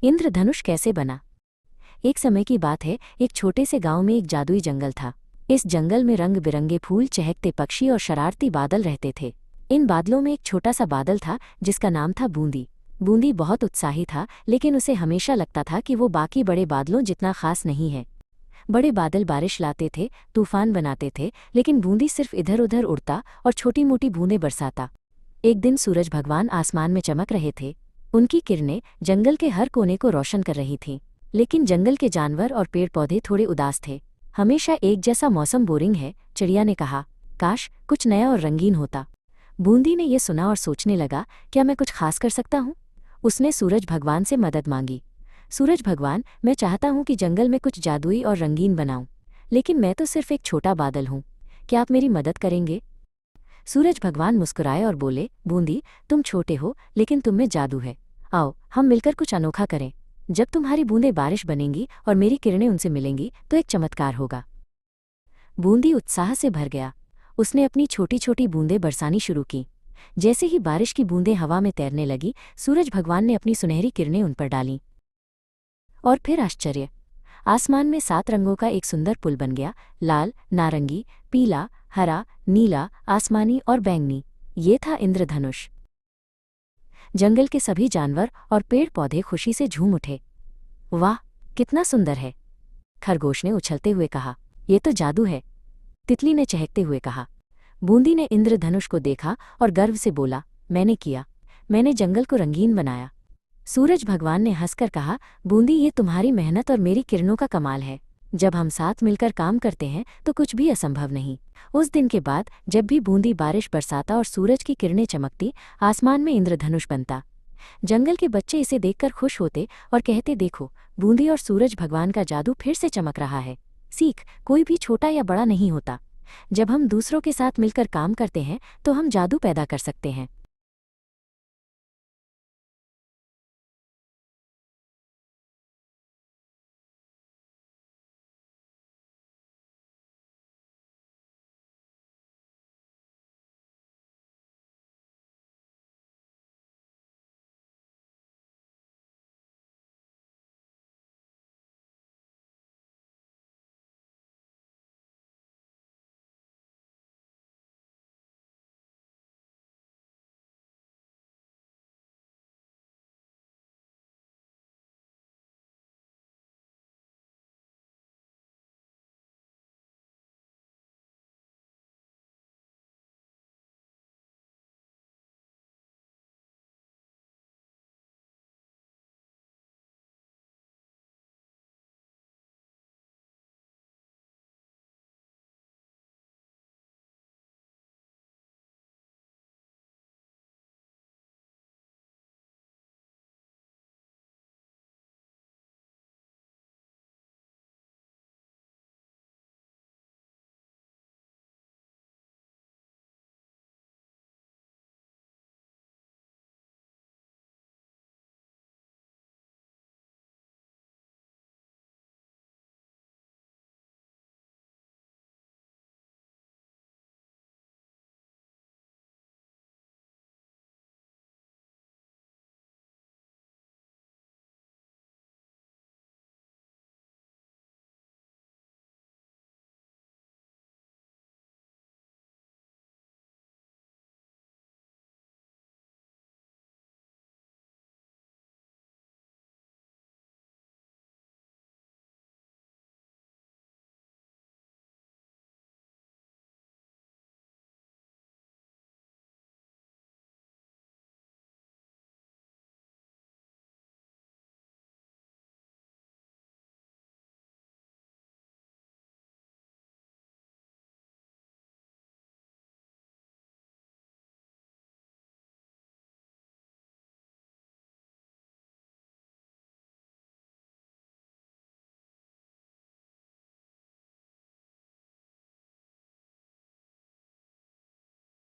इंद्रधनुष कैसे बना। एक समय की बात है, एक छोटे से गांव में एक जादुई जंगल था। इस जंगल में रंग बिरंगे फूल, चहकते पक्षी और शरारती बादल रहते थे। इन बादलों में एक छोटा सा बादल था जिसका नाम था बूंदी। बूंदी बहुत उत्साही था, लेकिन उसे हमेशा लगता था कि वो बाकी बड़े बादलों जितना खास नहीं है। बड़े बादल बारिश लाते थे, तूफान बनाते थे, लेकिन बूंदी सिर्फ इधर उधर उड़ता और छोटी मोटी बूंदें बरसाता। एक दिन सूरज भगवान आसमान में चमक रहे थे। उनकी किरणें जंगल के हर कोने को रोशन कर रही थीं। लेकिन जंगल के जानवर और पेड़ पौधे थोड़े उदास थे। हमेशा एक जैसा मौसम बोरिंग है, चिड़िया ने कहा। काश कुछ नया और रंगीन होता। बूंदी ने यह सुना और सोचने लगा, क्या मैं कुछ खास कर सकता हूँ। उसने सूरज भगवान से मदद मांगी। सूरज भगवान, मैं चाहता हूँ कि जंगल में कुछ जादुई और रंगीन बनाऊं, लेकिन मैं तो सिर्फ एक छोटा बादल हूँ। क्या आप मेरी मदद करेंगे। सूरज भगवान मुस्कुराए और बोले, बूंदी, तुम छोटे हो लेकिन तुम में जादू है। आओ हम मिलकर कुछ अनोखा करें। जब तुम्हारी बूंदें बारिश बनेंगी और मेरी किरणें उनसे मिलेंगी तो एक चमत्कार होगा। बूंदी उत्साह से भर गया। उसने अपनी छोटी छोटी बूंदें बरसानी शुरू की। जैसे ही बारिश की बूंदें हवा में तैरने लगी, सूरज भगवान ने अपनी सुनहरी किरणें उन पर डालीं। और फिर आश्चर्य, आसमान में 7 रंगों का एक सुंदर पुल बन गया। लाल, नारंगी, पीला, हरा, नीला, आसमानी और बैंगनी। ये था इंद्रधनुष। जंगल के सभी जानवर और पेड़ पौधे खुशी से झूम उठे। वाह, कितना सुंदर है। खरगोश ने उछलते हुए कहा। ये तो जादू है। तितली ने चहकते हुए कहा। बूंदी ने इंद्रधनुष को देखा और गर्व से बोला, मैंने किया। मैंने जंगल को रंगीन बनाया। सूरज भगवान ने हंसकर कहा, बूंदी, ये तुम्हारी मेहनत और मेरी किरणों का कमाल है। जब हम साथ मिलकर काम करते हैं तो कुछ भी असंभव नहीं। उस दिन के बाद जब भी बूंदी बारिश बरसाता और सूरज की किरणें चमकती, आसमान में इंद्रधनुष बनता। जंगल के बच्चे इसे देखकर खुश होते और कहते, देखो, बूंदी और सूरज भगवान का जादू फिर से चमक रहा है। सीख, कोई भी छोटा या बड़ा नहीं होता। जब हम दूसरों के साथ मिलकर काम करते हैं तो हम जादू पैदा कर सकते हैं।